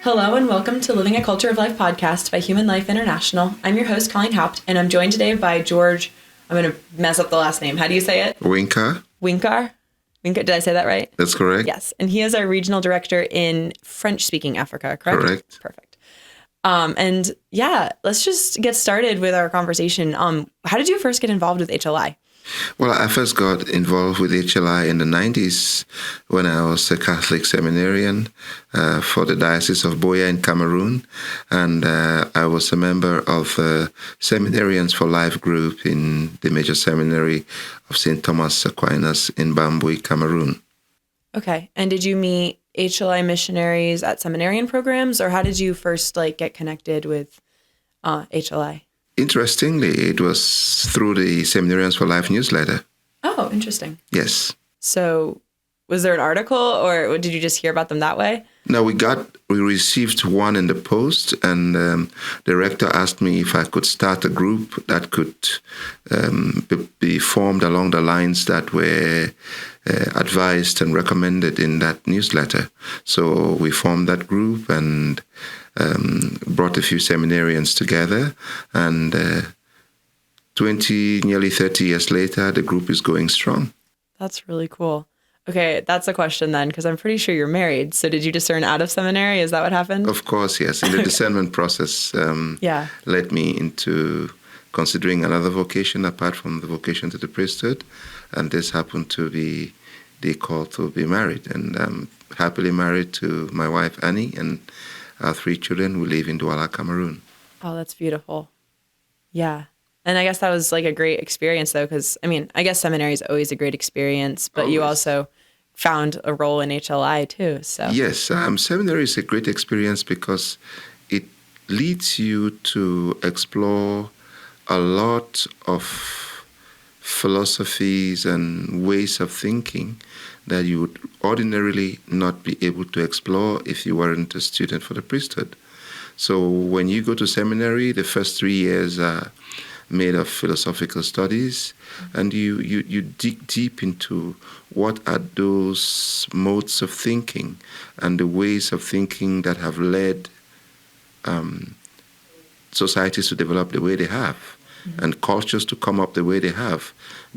Hello and welcome to Living a Culture of Life podcast by Human Life International. I'm your host, Colleen Haupt, and I'm joined today by George, I'm going to mess up the last name. How do you say it? Wirnkar. Wirnkar? Did I say that right? That's correct. Yes. And he is our regional director in French-speaking Africa, correct? Correct. Perfect. And yeah, let's just get started with our conversation. How did you first get involved with HLI? Well, I first got involved with HLI in the 90s when I was a Catholic seminarian for the Diocese of Boya in Cameroon. And I was a member of the Seminarians for Life group in the major seminary of St. Thomas Aquinas in Bambui, Cameroon. Okay. And did you meet HLI missionaries at seminarian programs, or how did you first get connected with HLI? Interestingly, it was through the Seminarians for Life newsletter. Oh, interesting. Yes. So was there an article or did you just hear about them that way? No, we received one in the post, and the rector asked me if I could start a group that could be formed along the lines that were advised and recommended in that newsletter. So we formed that group and brought a few seminarians together, and nearly 30 years later, the group is going strong. That's really cool. Okay, that's a question then, because I'm pretty sure you're married. So did you discern out of seminary? Is that what happened? Of course, yes. And the discernment process led me into considering another vocation apart from the vocation to the priesthood. And this happened to be the call to be married. And I'm happily married to my wife, Annie, and our 3 children who live in Douala, Cameroon. Oh, that's beautiful. Yeah. And I guess that was a great experience, though, because, I guess seminary is always a great experience, but you also found a role in HLI, too. So yes, seminary is a great experience because it leads you to explore a lot of philosophies and ways of thinking that you would ordinarily not be able to explore if you weren't a student for the priesthood. So when you go to seminary, the first 3 years are made of philosophical studies, and you dig deep into what are those modes of thinking and the ways of thinking that have led societies to develop the way they have, and cultures to come up the way they have,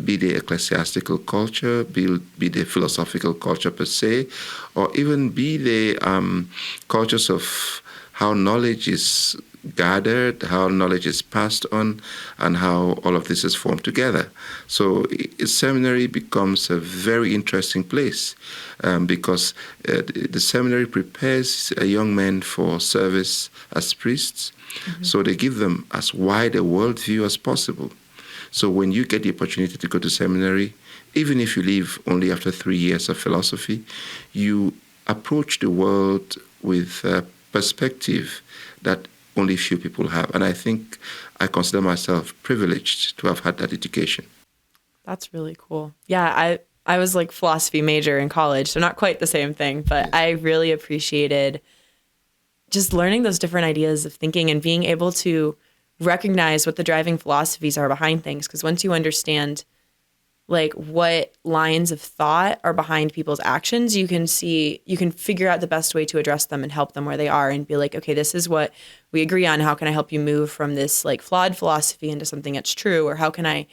be they ecclesiastical culture, be they philosophical culture per se, or even be they cultures of how knowledge is gathered, how knowledge is passed on, and how all of this is formed together. So seminary becomes a very interesting place because the seminary prepares a young man for service as priests. Mm-hmm. So they give them as wide a worldview as possible. So when you get the opportunity to go to seminary, even if you leave only after 3 years of philosophy, you approach the world with a perspective that only few people have. And I think I consider myself privileged to have had that education. That's really cool. Yeah, I was philosophy major in college, so not quite the same thing, but yes. I really appreciated just learning those different ideas of thinking and being able to recognize what the driving philosophies are behind things. Because once you understand what lines of thought are behind people's actions, you can figure out the best way to address them and help them where they are and be okay, this is what we agree on. How can I help you move from this flawed philosophy into something that's true? Or how can I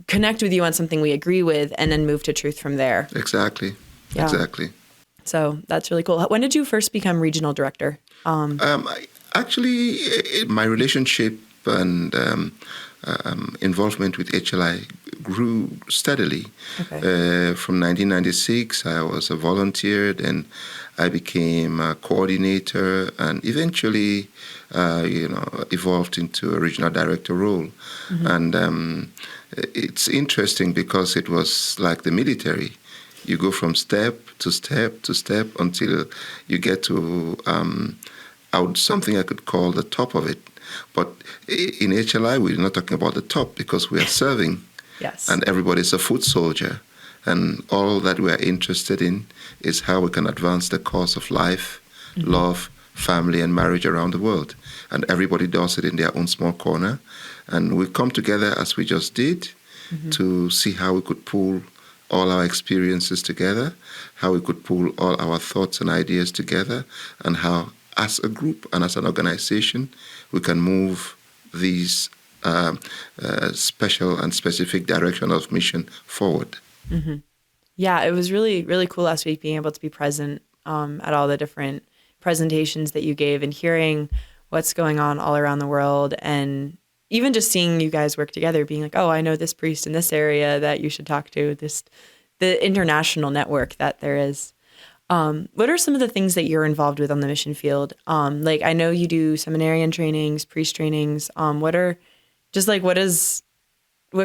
connect with you on something we agree with and then move to truth from there? Exactly. Yeah. Exactly. So that's really cool. When did you first become regional director? Actually, my relationship and involvement with HLI grew steadily. Okay. From 1996, I was a volunteer, then I became a coordinator, and eventually, evolved into a regional director role. Mm-hmm. And it's interesting because it was like the military. You go from step to step to step until you get to something I could call the top of it. But in HLI, we're not talking about the top because we are serving. Yes. And everybody's a foot soldier. And all that we are interested in is how we can advance the cause of life, mm-hmm. love, family, and marriage around the world. And everybody does it in their own small corner. And we come together as we just did mm-hmm. to see how we could pool all our experiences together, how we could pool all our thoughts and ideas together, and how as a group and as an organization, we can move these special and specific direction of mission forward. Mm-hmm. Yeah, it was really, really cool last week being able to be present at all the different presentations that you gave and hearing what's going on all around the world, and even just seeing you guys work together, being like, oh, I know this priest in this area that you should talk to, the international network that there is. What are some of the things that you're involved with on the mission field? Like, I know you do seminarian trainings, priest trainings. What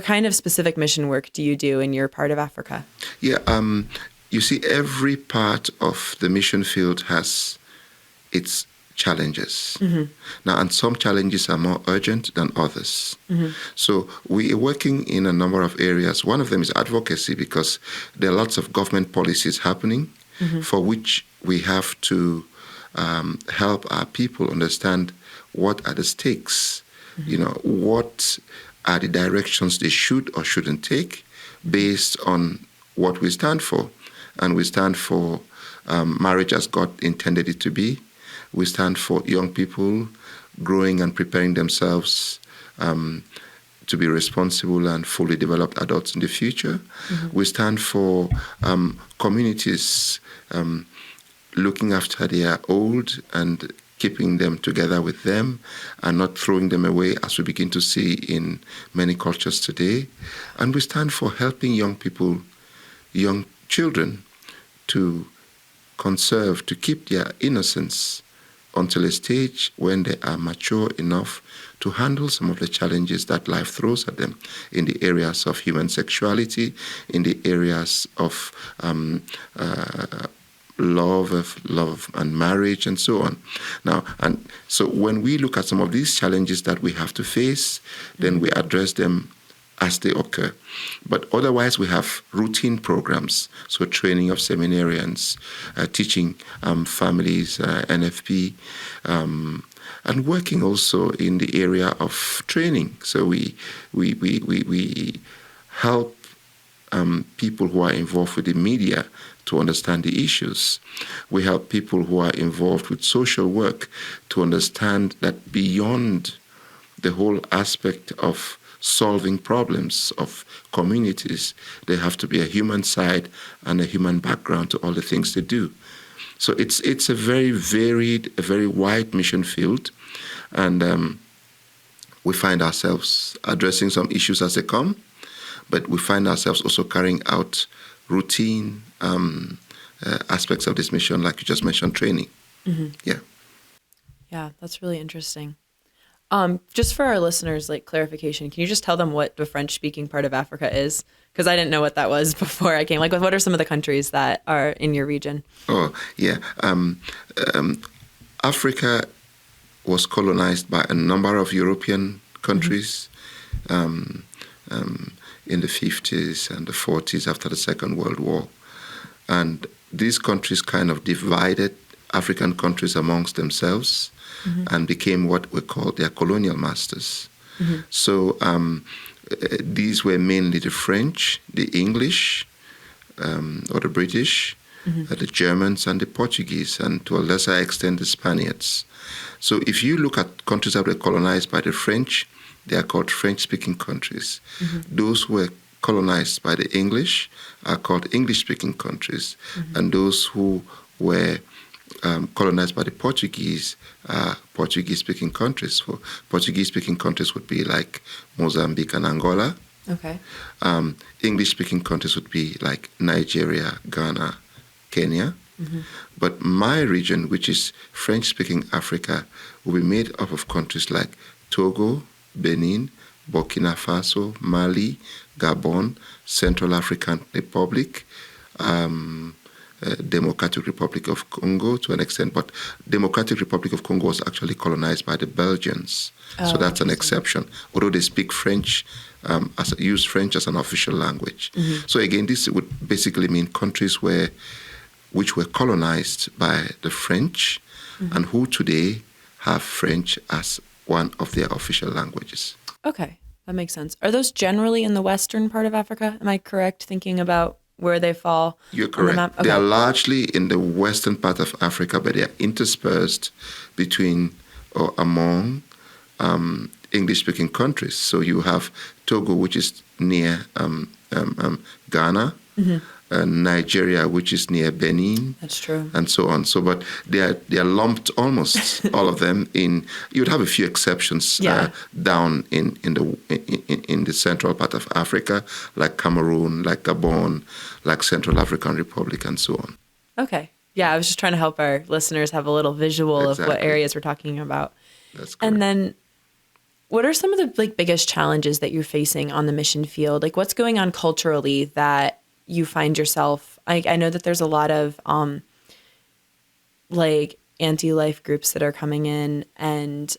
kind of specific mission work do you do in your part of Africa? Yeah, you see, every part of the mission field has its challenges. Mm-hmm. Now, and some challenges are more urgent than others. Mm-hmm. So we are working in a number of areas. One of them is advocacy, because there are lots of government policies happening mm-hmm. for which we have to help our people understand what are the stakes, mm-hmm. What are the directions they should or shouldn't take based on what we stand for. And we stand for marriage as God intended it to be. We stand for young people growing and preparing themselves to be responsible and fully developed adults in the future. Mm-hmm. We stand for communities looking after their old and keeping them together with them and not throwing them away, as we begin to see in many cultures today. And we stand for helping young people, young children, to conserve, to keep their innocence until a stage when they are mature enough to handle some of the challenges that life throws at them in the areas of human sexuality, in the areas of love and marriage and so on. Now, and so when we look at some of these challenges that we have to face, then we address them as they occur. But otherwise, we have routine programs, so training of seminarians, teaching families, NFP, and working also in the area of training. So we help people who are involved with the media to understand the issues. We help people who are involved with social work to understand that beyond the whole aspect of solving problems of communities, there have to be a human side and a human background to all the things they do. So it's a very varied, a very wide mission field, and we find ourselves addressing some issues as they come, but we find ourselves also carrying out routine aspects of this mission, like you just mentioned, training. Mm-hmm. Yeah, that's really interesting. Just for our listeners, like clarification, can you just tell them what the French-speaking part of Africa is? Because I didn't know what that was before I came. Like, what are some of the countries that are in your region? Oh, yeah. Africa was colonized by a number of European countries in the 50s and the 40s after the Second World War. And these countries kind of divided African countries amongst themselves and became what we call their colonial masters. Mm-hmm. So these were mainly the French, the English, or the British, the Germans and the Portuguese, and to a lesser extent the Spaniards. So if you look at countries that were colonized by the French, they are called French-speaking countries. Mm-hmm. Those who were colonized by the English are called English-speaking countries. Mm-hmm. And those who were colonized by the Portuguese are Portuguese-speaking countries. So Portuguese-speaking countries would be like Mozambique and Angola. Okay. English-speaking countries would be like Nigeria, Ghana, Kenya. Mm-hmm. But my region, which is French-speaking Africa, will be made up of countries like Togo, Benin, Burkina Faso, Mali, Gabon, Central African Republic, Democratic Republic of Congo to an extent, but Democratic Republic of Congo was actually colonized by the Belgians, so that's an exception. Although they speak French, use French as an official language. Mm-hmm. So again, this would basically mean countries which were colonized by the French, and who today have French as one of their official languages. Okay, that makes sense. Are those generally in the western part of Africa? Am I correct thinking about where they fall? You're on the correct. map? They are Okay. largely in the western part of Africa, but they are interspersed between or among English-speaking countries. So you have Togo, which is near Ghana, Nigeria, which is near Benin. That's true. And so on. So, but they are lumped almost all of them in. You'd have a few exceptions down in the central part of Africa, like Cameroon, like Gabon, like Central African Republic, and so on. Okay. Yeah, I was just trying to help our listeners have a little visual of what areas we're talking about. That's correct. And then, what are some of the biggest challenges that you're facing on the mission field? Like, what's going on culturally that you find yourself? I know that there's a lot of anti-life groups that are coming in, and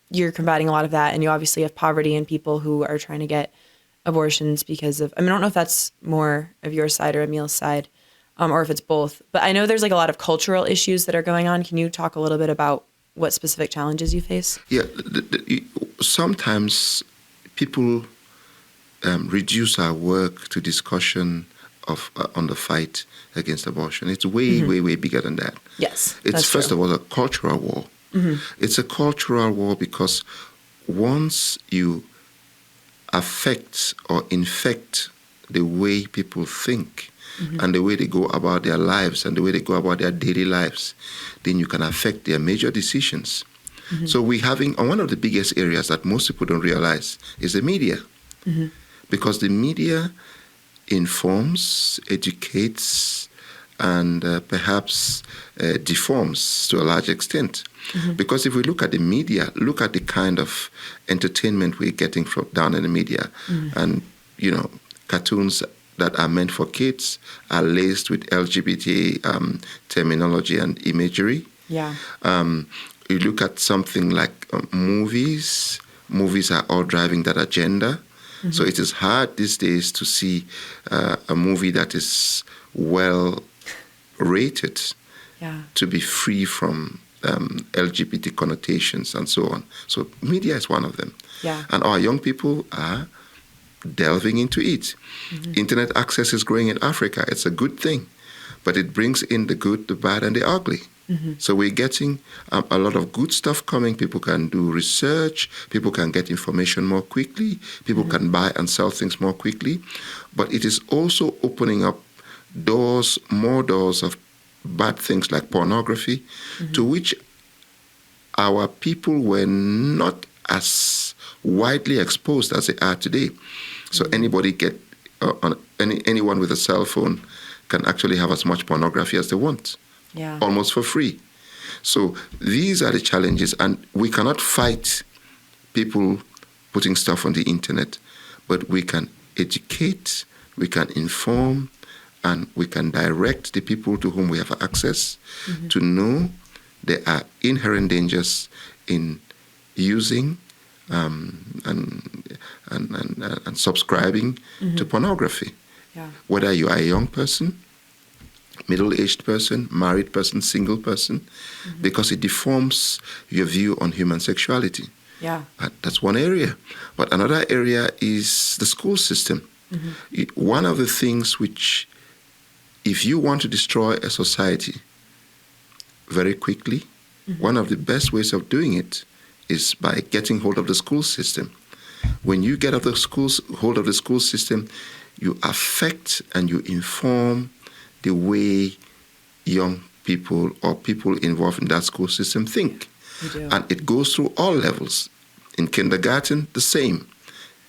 you're combating a lot of that. And you obviously have poverty and people who are trying to get abortions because of. I don't know if that's more of your side or Emil's side, or if it's both. But I know there's a lot of cultural issues that are going on. Can you talk a little bit about what specific challenges you face? Yeah, sometimes people reduce our work to discussion of on the fight against abortion. It's way, way bigger than that. Yes, it's first of all a cultural war. It's a cultural war because once you affect or infect the way people think and the way they go about their lives and the way they go about their daily lives, then you can affect their major decisions. So we're having, one of the biggest areas that most people don't realize is the media. Because the media informs, educates, and perhaps deforms to a large extent. Because if we look at the media, look at the kind of entertainment we're getting from down in the media, and cartoons that are meant for kids are laced with LGBT terminology and imagery. Yeah. You look at something like movies. Movies are all driving that agenda. So it is hard these days to see a movie that is well rated to be free from LGBT connotations and so on. So media is one of them. Yeah. And our young people are delving into it. Internet access is growing in Africa. It's a good thing, but it brings in the good, the bad, and the ugly. So we're getting a lot of good stuff coming. People can do research. People can get information more quickly. People can buy and sell things more quickly. But it is also opening up more doors of bad things like pornography, to which our people were not as widely exposed as they are today. So anybody anyone with a cell phone can actually have as much pornography as they want. Yeah. Almost for free. So these are the challenges, and we cannot fight people putting stuff on the internet, but we can educate, we can inform, and we can direct the people to whom we have access to know there are inherent dangers in using and subscribing to pornography. Yeah. Whether you are a young person, middle-aged person, married person, single person, because it deforms your view on human sexuality. Yeah. That's one area. But another area is the school system. One of the things which, if you want to destroy a society very quickly, one of the best ways of doing it is by getting hold of the school system. When you get hold of the school system, you affect and you inform the way young people or people involved in that school system think. And it goes through all levels. In kindergarten, the same.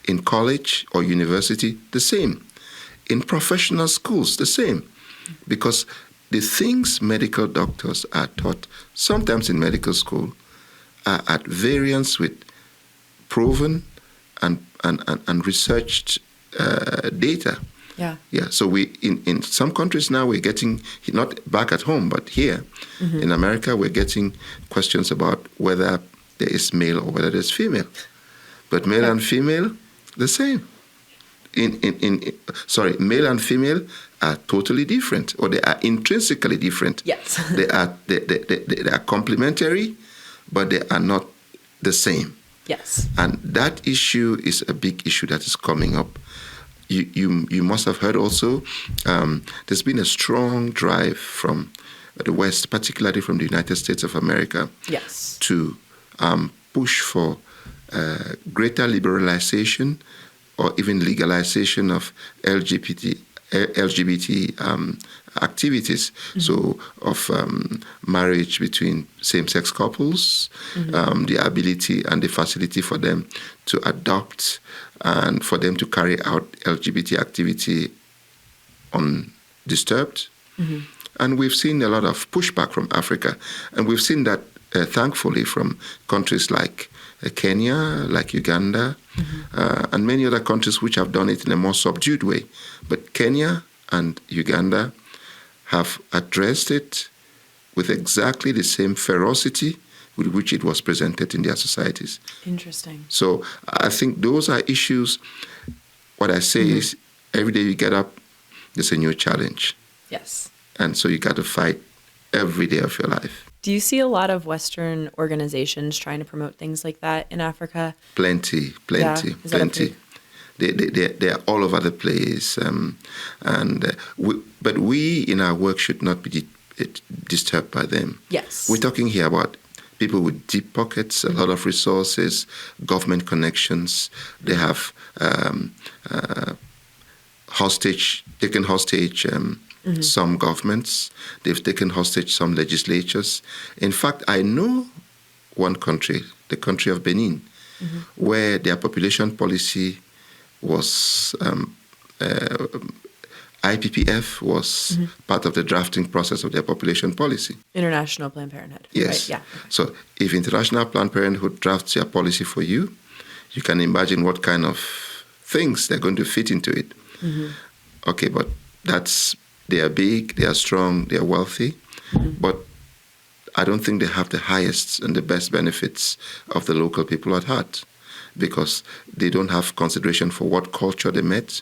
In college or university, the same. In professional schools, the same. Because the things medical doctors are taught, sometimes in medical school, are at variance with proven and researched data. Yeah. So we in some countries now we're getting, not back at home, but here in America we're getting questions about whether there is male or whether there's female. But male and female, the same. Male and female are totally different, or they are intrinsically different. Yes. they are complementary, but they are not the same. Yes. And that issue is a big issue that is coming up. you must have heard also, there's been a strong drive from the West, particularly from the United States of America, yes, to push for greater liberalization or even legalization of LGBT activities, so of marriage between same-sex couples, the ability and the facility for them to adopt and for them to carry out LGBT activity undisturbed. And we've seen a lot of pushback from Africa, and we've seen that thankfully from countries like Kenya, like Uganda, and many other countries which have done it in a more subdued way. But Kenya and Uganda have addressed it with exactly the same ferocity with which it was presented in their societies. Interesting. So I think those are issues. What I say is every day you get up, there's a new challenge. Yes. And so you got to fight every day of your life. Do you see a lot of Western organizations trying to promote things like that in Africa? Plenty. They are all over the place, but we in our work should not be disturbed by them. Yes, we're talking here about people with deep pockets, a lot of resources, government connections. They have taken hostage some governments. They've taken hostage some legislatures. In fact, I know one country, the country of Benin, where their population policy was IPPF was part of the drafting process of their population policy. International Planned Parenthood. Yes. Right, yeah. So if International Planned Parenthood drafts their policy for you, you can imagine what kind of things they're going to fit into it. Okay, but they are big, they are strong, they are wealthy, but I don't think they have the highest and the best benefits of the local people at heart, because they don't have consideration for what culture they met.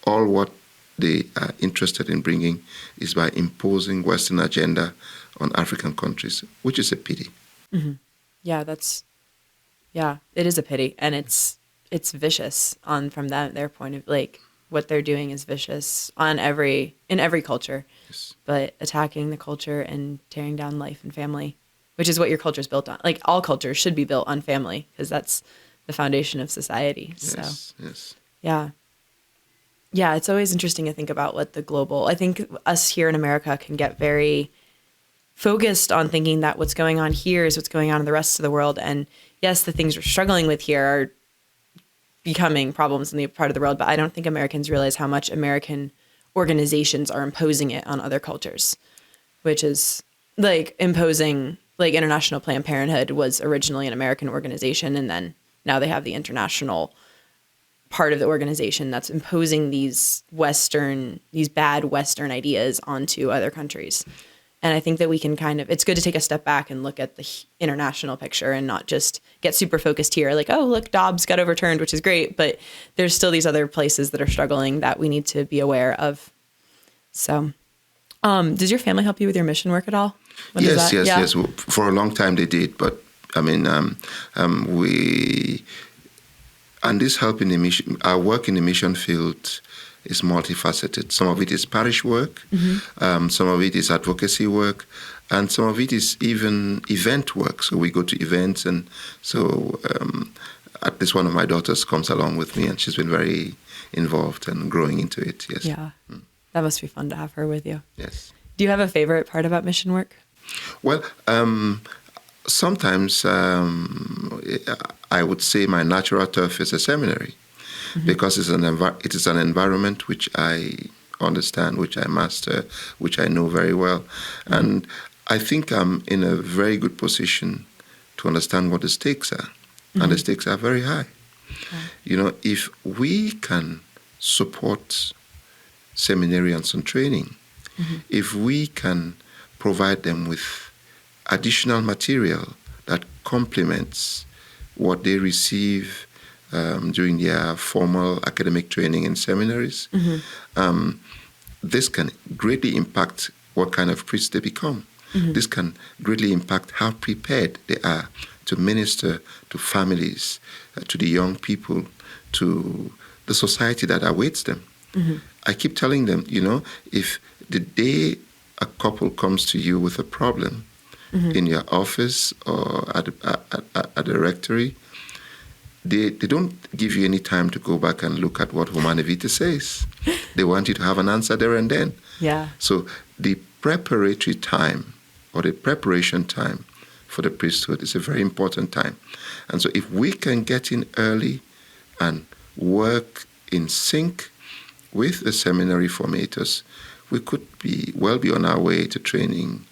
All what they are interested in bringing is by imposing Western agenda on African countries, which is a pity. Yeah, it is a pity, and it's vicious from their point of what they're doing is vicious in every culture. Yes. But attacking the culture and tearing down life and family, which is what your culture is built on. Like all cultures should be built on family, because that's the foundation of society. Yes. Yeah, it's always interesting to think about what I think us here in America can get very focused on thinking that what's going on here is what's going on in the rest of the world. And yes, the things we're struggling with here are becoming problems in the part of the world, but I don't think Americans realize how much American organizations are imposing it on other cultures, which is imposing, International Planned Parenthood was originally an American organization, and then now they have the international part of the organization that's imposing these bad Western ideas onto other countries. And I think that we can it's good to take a step back and look at the international picture and not just get super focused here. Oh, look, Dobbs got overturned, which is great, but there's still these other places that are struggling that we need to be aware of. So, does your family help you with your mission work at all? Yes. For a long time they did, but I mean, and this help in the mission, our work in the mission field is multifaceted. Some of it is parish work, some of it is advocacy work, and some of it is even event work. So we go to events, and so at least one of my daughters comes along with me, and she's been very involved and growing into it. Yes. Yeah, that must be fun to have her with you. Yes. Do you have a favorite part about mission work? Well, sometimes I would say my natural turf is a seminary, because it is an environment which I understand, which I master, which I know very well. And I think I'm in a very good position to understand what the stakes are. And the stakes are very high. Okay. If we can support seminarians on training, if we can provide them with additional material that complements what they receive during their formal academic training in seminaries, this can greatly impact what kind of priests they become. This can greatly impact how prepared they are to minister to families, to the young people, to the society that awaits them. I keep telling them, if the day a couple comes to you with a problem in your office or at the rectory, they don't give you any time to go back and look at what Humane Vitae says. They want you to have an answer there and then. Yeah. So the preparatory time or the preparation time for the priesthood is a very important time. And so if we can get in early and work in sync with the seminary formators, we could be well be on our way to training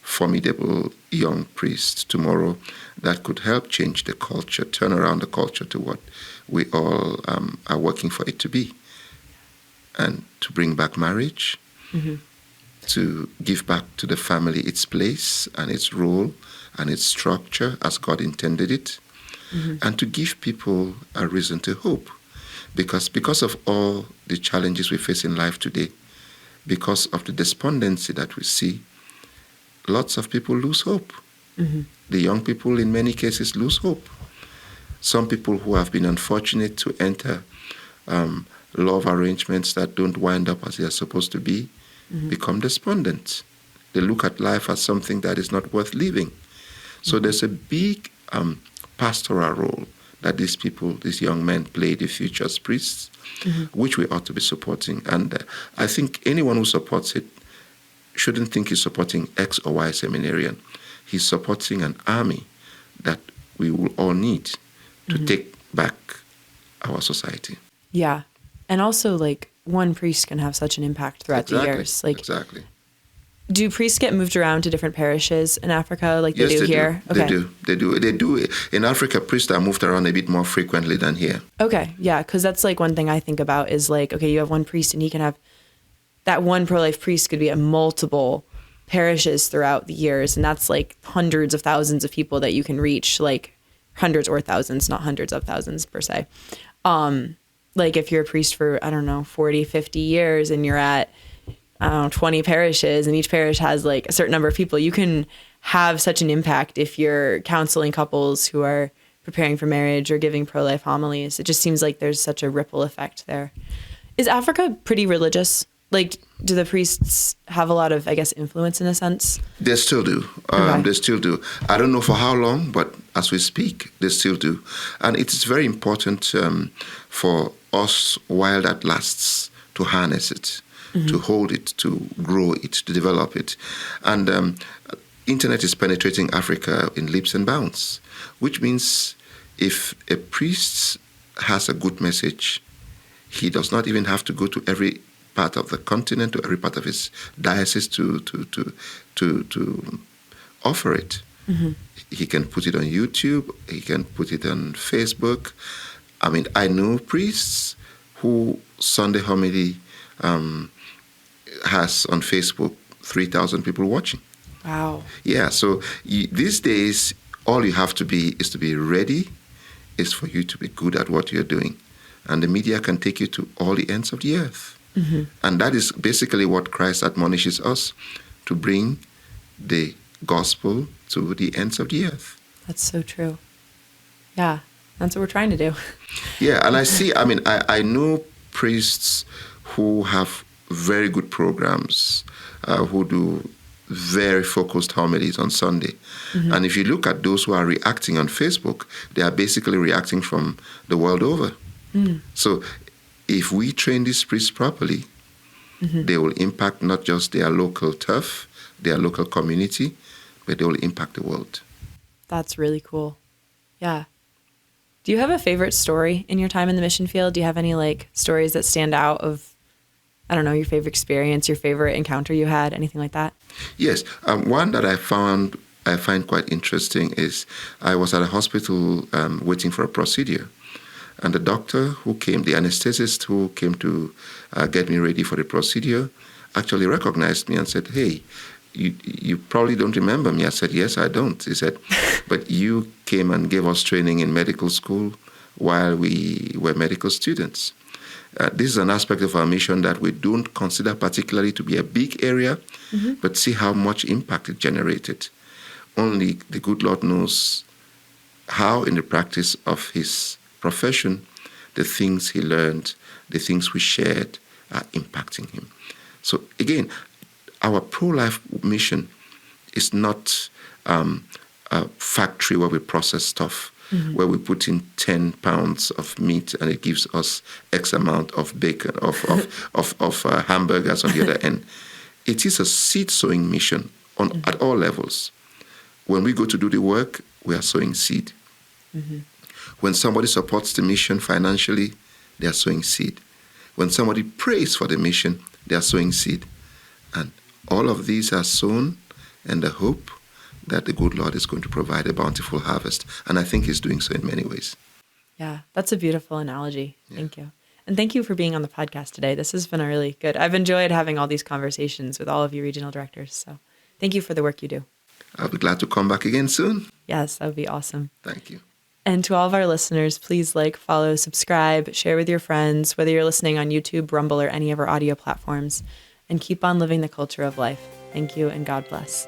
formidable young priests tomorrow that could help change the culture, turn around the culture to what we all are working for it to be. And to bring back marriage, to give back to the family its place and its role and its structure as God intended it, and to give people a reason to hope. Because of all the challenges we face in life today, because of the despondency that we see, lots of people lose hope. The young people, in many cases, lose hope. Some people who have been unfortunate to enter love arrangements that don't wind up as they are supposed to be become despondent. They look at life as something that is not worth living. So there's a big pastoral role that these people, these young men, play the future as priests, which we ought to be supporting. And I think anyone who supports it shouldn't think he's supporting X or Y seminarian. He's supporting an army that we will all need to take back our society. Yeah. And also, one priest can have such an impact throughout the years. Exactly. Do priests get moved around to different parishes in Africa like they Yes, do here? Do. Okay. They do. In Africa, priests are moved around a bit more frequently than here. Okay, yeah, because that's one thing I think about is okay, you have one priest and he can have, that one pro-life priest could be at multiple parishes throughout the years, and that's hundreds of thousands of people that you can reach, hundreds or thousands, not hundreds of thousands per se. If you're a priest for, 40, 50 years and you're at 20 parishes, and each parish has a certain number of people, you can have such an impact if you're counseling couples who are preparing for marriage or giving pro-life homilies. It just seems like there's such a ripple effect there. Is Africa pretty religious? Do the priests have a lot of, influence in a sense? They still do. Okay. They still do. I don't know for how long, but as we speak, they still do. And it is very important for us, while that lasts, to harness it, to hold it, to grow it, to develop it. And internet is penetrating Africa in leaps and bounds, which means if a priest has a good message, he does not even have to go to every part of the continent, to every part of his diocese to offer it. He can put it on YouTube. He can put it on Facebook. I know priests who Sunday homily has on Facebook 3,000 people watching. Wow. Yeah, so these days, all you have to be is to be ready, is for you to be good at what you're doing. And the media can take you to all the ends of the earth. And that is basically what Christ admonishes us, to bring the gospel to the ends of the earth. That's so true. Yeah, that's what we're trying to do. Yeah, and I see, I know priests who have very good programs, who do very focused homilies on Sunday. And if you look at those who are reacting on Facebook, they are basically reacting from the world over. So if we train these priests properly, they will impact not just their local turf, their local community, but they will impact the world. That's really cool. Yeah. Do you have a favorite story in your time in the mission field? Do you have any stories that stand out of, your favorite experience, your favorite encounter you had, anything like that? Yes. One that I find quite interesting is I was at a hospital waiting for a procedure. And the doctor who came, the anesthetist who came to get me ready for the procedure, actually recognized me and said, "Hey, you probably don't remember me." I said, "Yes, I don't." He said, "But you came and gave us training in medical school while we were medical students." This is an aspect of our mission that we don't consider particularly to be a big area, but see how much impact it generated. Only the good Lord knows how, in the practice of his profession, the things he learned, the things we shared are impacting him. So again, our pro-life mission is not a factory where we process stuff, where we put in 10 pounds of meat and it gives us X amount of bacon, of hamburgers on the other end. It is a seed sowing mission at all levels. When we go to do the work, we are sowing seed. When somebody supports the mission financially, they are sowing seed. When somebody prays for the mission, they are sowing seed. And all of these are sown in the hope that the good Lord is going to provide a bountiful harvest. And I think he's doing so in many ways. Yeah, that's a beautiful analogy. Yeah. Thank you. And thank you for being on the podcast today. This has been a really good, I've enjoyed having all these conversations with all of you regional directors. So thank you for the work you do. I'll be glad to come back again soon. Yes, that would be awesome. Thank you. And to all of our listeners, please like, follow, subscribe, share with your friends, whether you're listening on YouTube, Rumble, or any of our audio platforms, and keep on living the culture of life. Thank you, and God bless.